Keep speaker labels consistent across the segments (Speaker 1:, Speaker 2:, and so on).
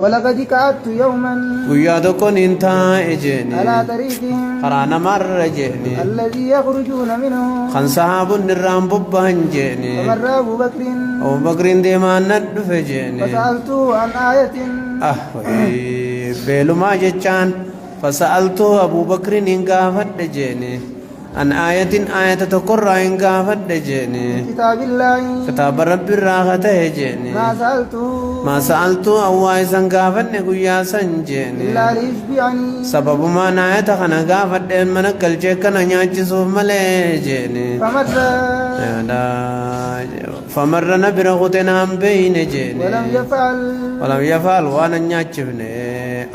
Speaker 1: ولقد كعدت يوما
Speaker 2: ويادكون انتا اجيني
Speaker 1: على طريقهم
Speaker 2: قرانا مر جيني
Speaker 1: الذي يخرجون منه
Speaker 2: خان صحاب النرام ببهن جيني
Speaker 1: فمر أبو
Speaker 2: بكر ديما ندف جيني
Speaker 1: فسألته عن آية
Speaker 2: بيلو ما جتشان فسألته أبو بكر إنقافت جيني أن آية تقرأ إنقافت جيني
Speaker 1: كتاب الله
Speaker 2: كتاب رب الراغة جيني ما سألته أواي سنقافت نقويا سنجيني
Speaker 1: إلا ليشبعني
Speaker 2: سبب ما نايت خنا قافت من الكلجة نياجسوف ملي جيني فمر نبرغتنا بين جيني ولم يفعل وانا نياجبني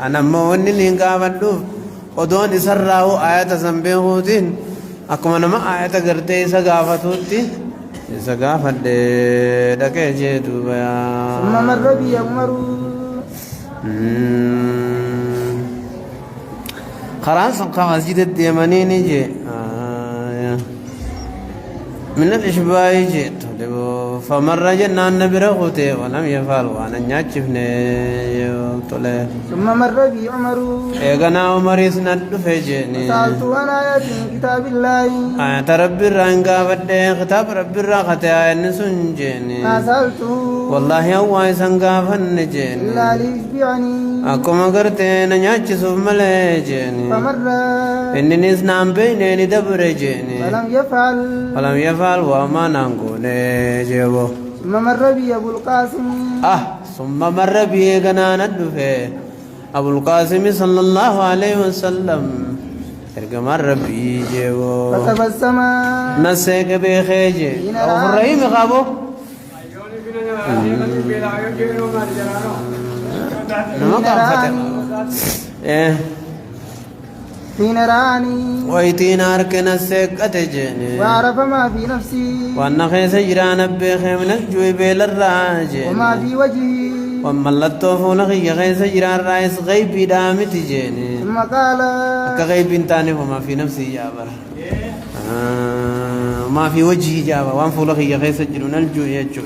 Speaker 2: أنا موني نقافت دوف ودون إسرعه آية سنبيهوتين أكما نما آية قرتي سقافتوتي سقافت دكي جيتو بيا
Speaker 1: ثم مر بي عمر
Speaker 2: خلاص مسجد الديماني نجي من الإشباع جئت فمر جنان نبرغوتي ولم يفعل وانا نياجبني
Speaker 1: ثم مر بي عمر
Speaker 2: ايغنا عمر سند فجني
Speaker 1: سألت عن آية كتاب الله
Speaker 2: آية رب الرانقا بدي كتاب رب الراقة نسنجني
Speaker 1: سألته
Speaker 2: والله هو سنقا فنجني
Speaker 1: إلا ليشبعني
Speaker 2: أكما قرتين نياجسوف مليجني
Speaker 1: فمر
Speaker 2: إني نسنام بيني دبر جني ولم يفعل وما ننقل جيبو
Speaker 1: ثم مر بي أبو القاسم
Speaker 2: ثم مر بي غنان الدفه أبو القاسم صلى الله عليه وسلم مر بي جيبو
Speaker 1: فتبسم
Speaker 2: نسيك بخيجي أو الرحيم غابو
Speaker 1: حين رآني
Speaker 2: ويتين أركن السيك أتجيني
Speaker 1: وعرف ما في نفسي
Speaker 2: وأن خيس جيران بخيم نجوي بيل الراجي
Speaker 1: وما في وجهي
Speaker 2: وملتو فولغي خيس جيران رايس غيبي دامي تجيني
Speaker 1: ثم قال
Speaker 2: كغيب تاني وما في نفسي جابر ما في وجهي جابر وان فولغي خيس جيران الجوي يجول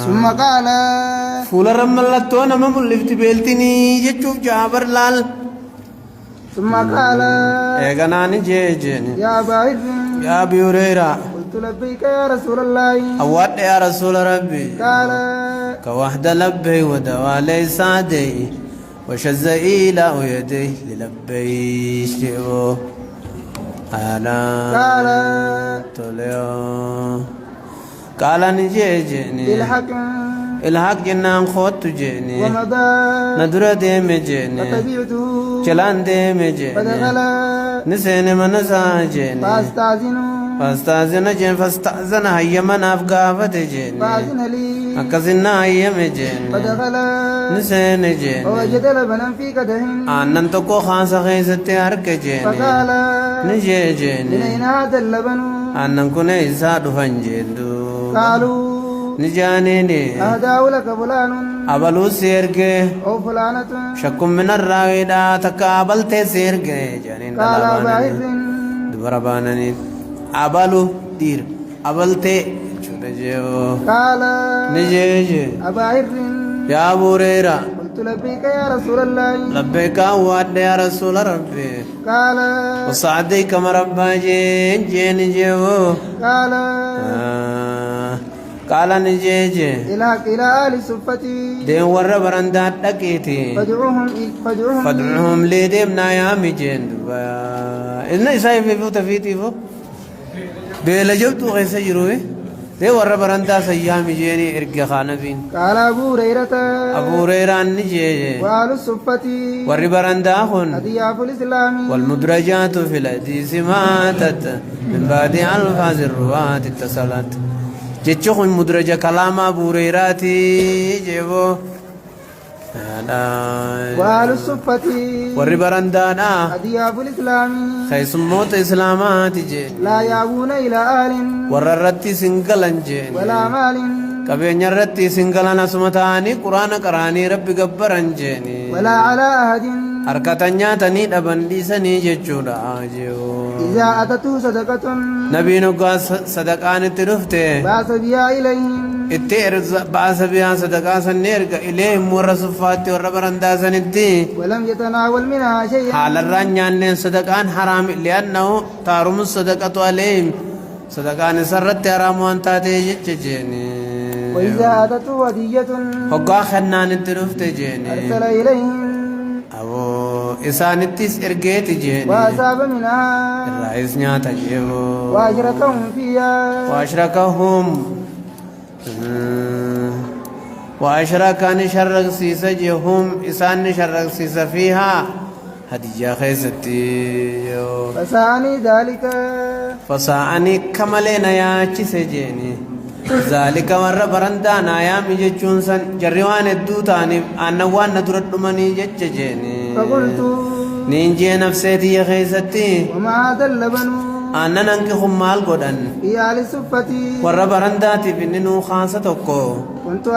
Speaker 1: ثم قال
Speaker 2: فول رملتو نما ملفت بيلتني يجوف جابر لال
Speaker 1: ثم قال
Speaker 2: ايغناني جيجيني
Speaker 1: يا أبا
Speaker 2: يا أبي هريرة
Speaker 1: قلت لبيك يا رسول الله
Speaker 2: أود يا رسول ربي
Speaker 1: قال
Speaker 2: كوحدة لبي ودوالي سعدي وشز إلى يدي للبي شئو
Speaker 1: قال
Speaker 2: توليو قال نجيجيني الحق جنان خوت جيني
Speaker 1: ومضى
Speaker 2: ندر ديم جيني
Speaker 1: فتبعته
Speaker 2: چلان ديم جيني
Speaker 1: فدخل
Speaker 2: نسين منسا جيني فاستاذن جين فاستأذن هيا من أفقافت جيني
Speaker 1: فأذن لي
Speaker 2: أكسنا هيا مجيني
Speaker 1: فدخل
Speaker 2: نسين جيني
Speaker 1: ووجد لبنا في قدح
Speaker 2: آنن تكو خاصة خيستي هرك جيني
Speaker 1: فقال
Speaker 2: نجي جيني
Speaker 1: من أين هذا اللبن
Speaker 2: آنن كنا إساد فنجدو
Speaker 1: قالوا
Speaker 2: نجانيني
Speaker 1: أهداه لك فلان
Speaker 2: أبلو سيرك
Speaker 1: أو فلانة
Speaker 2: شك من الراويدا تكابل تسيرك جانين
Speaker 1: قال باهر
Speaker 2: دبربانني أبلو دير أبلتي شو
Speaker 1: قال
Speaker 2: نجي
Speaker 1: أباهر
Speaker 2: يا أبو هريرة
Speaker 1: قلت لبيك يا رسول الله
Speaker 2: لبيك وعد يا رسول ربي
Speaker 1: قال
Speaker 2: وصعديك مربى جين جيو قال نجي
Speaker 1: إلى آل صفتي
Speaker 2: دين ور برندات دقيتي فادعوهم لي ديمنا يا مجين إن إساي في تفيتي فو بيلا جبتو غير سجروه دي ور برندا سيامي جيني إرقى خانفين
Speaker 1: قال أبو هريرة
Speaker 2: نجي
Speaker 1: وآل الصفتي
Speaker 2: ور برندا خن
Speaker 1: أضياف الإسلام
Speaker 2: والمدرجات في الحديث ماتت من بعد ألفاظ الرواة اتصلت جتشون مدرجة كلام أبو هريرة جيبو
Speaker 1: وآل الصفة
Speaker 2: والربرندانا
Speaker 1: أضياف الإسلام
Speaker 2: خيس موت إسلامات جين
Speaker 1: لا يابون إلى آل
Speaker 2: وررتي سنقلن جين
Speaker 1: ولا مال
Speaker 2: كبين يرتي سنقلن سمتاني قرآن قراني ربي قبرن جيني
Speaker 1: ولا على أحد
Speaker 2: أركتنيا تني دبندي سني جتشورا أجيو
Speaker 1: إذا أتته صدقة
Speaker 2: نبي نقا صدقان ترفته
Speaker 1: بعث بها إليهم
Speaker 2: اتير بعث بها صدقا سنيرك إليهم ورسفات وربرندا سنتي
Speaker 1: ولم يتناول منها شيئا
Speaker 2: حال الرنيان صدقان حرام لأنه تارم الصدقة عليهم صدقان سرت حرام وانتاتي جتشيني
Speaker 1: وإذا أتته هدية
Speaker 2: هقا خنان ترفته جيني
Speaker 1: أرسل إليهم
Speaker 2: أبو إسانتيس إرجيت جيني
Speaker 1: وأصاب منها
Speaker 2: الرئيس نياتا جيبو
Speaker 1: وأشركهم فيها
Speaker 2: وأشركان شرق سيسا جيهم إسان شرق سيسا فيها هدية خيستي
Speaker 1: فسعني ذلك
Speaker 2: فساعني كمالين يا سجيني ذلك مرة برندانا يا مجتشون سن جريوان الدوتاني أنا وانا ترد مني جتشجيني
Speaker 1: فقلت
Speaker 2: نينجي نفسيتي يا خيستي
Speaker 1: وما هذا اللبن
Speaker 2: أنا ننكي مال قدن
Speaker 1: في آل صفتي
Speaker 2: ورّا برنداتي بننو خاصة توكو
Speaker 1: كنت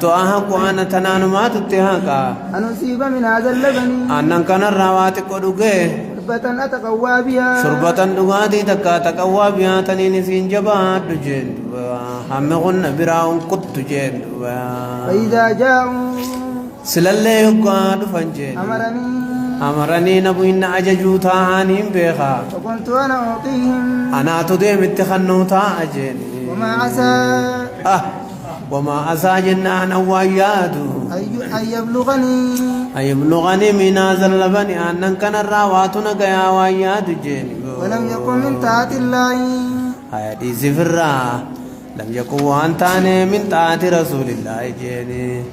Speaker 1: أحق أنا
Speaker 2: تنانو ما تتهاكا
Speaker 1: أن أصيب من هذا اللبن
Speaker 2: أنا كان الرواتي قدوغي
Speaker 1: شربة أتقوى بها
Speaker 2: شربة دغاتي تقوى بها تنين سينجبات جند هم غن براون قد جند
Speaker 1: فإذا جاءوا
Speaker 2: سلالي يقعد فنجين أمرني نبوين أججو تاهانين بيخا
Speaker 1: فكنت أنا أعطيهم
Speaker 2: أنا تديم اتخنو تاهجين وما عسى جنان أواياتو أن يبلغني من هذا اللبن أنن كان الراواتنا قيا واياتو جيني
Speaker 1: ولم يكن من طاعة الله
Speaker 2: هذه سفرة لم يكن وانتاني من طاعة رسول الله جيني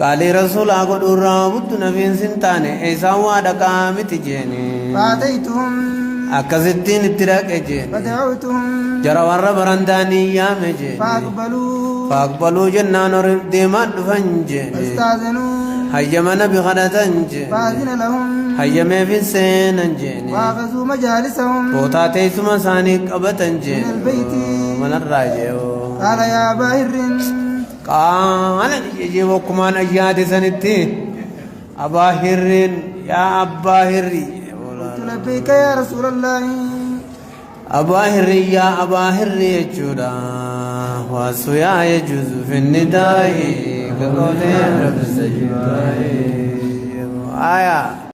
Speaker 2: قال رسول أقول الرابط نبين سنتاني إيسا وادقا متجيني
Speaker 1: فأتيتهم
Speaker 2: أكستين اتراك جيني
Speaker 1: فدعوتهم
Speaker 2: جرى ورى برنداني يا مجيني فأقبلوا جنان ديما دفنجيني
Speaker 1: فاستاذنوا
Speaker 2: هيما نبي غدتنجيني
Speaker 1: فأذن لهم
Speaker 2: هيما في السيننجيني
Speaker 1: وأخذوا مجالسهم
Speaker 2: بوتاتي سما سانيك أبتنجيني
Speaker 1: من البيت
Speaker 2: من الراجع
Speaker 1: قال يا أبا هر
Speaker 2: قال يجيب كمان أجياد سنتي أبا هر يا أبا هر
Speaker 1: قلت لبيك يا رسول الله
Speaker 2: أبا هر يا أبا هر يجودا واسويا يجوز في النداء كقول رب السجداء آية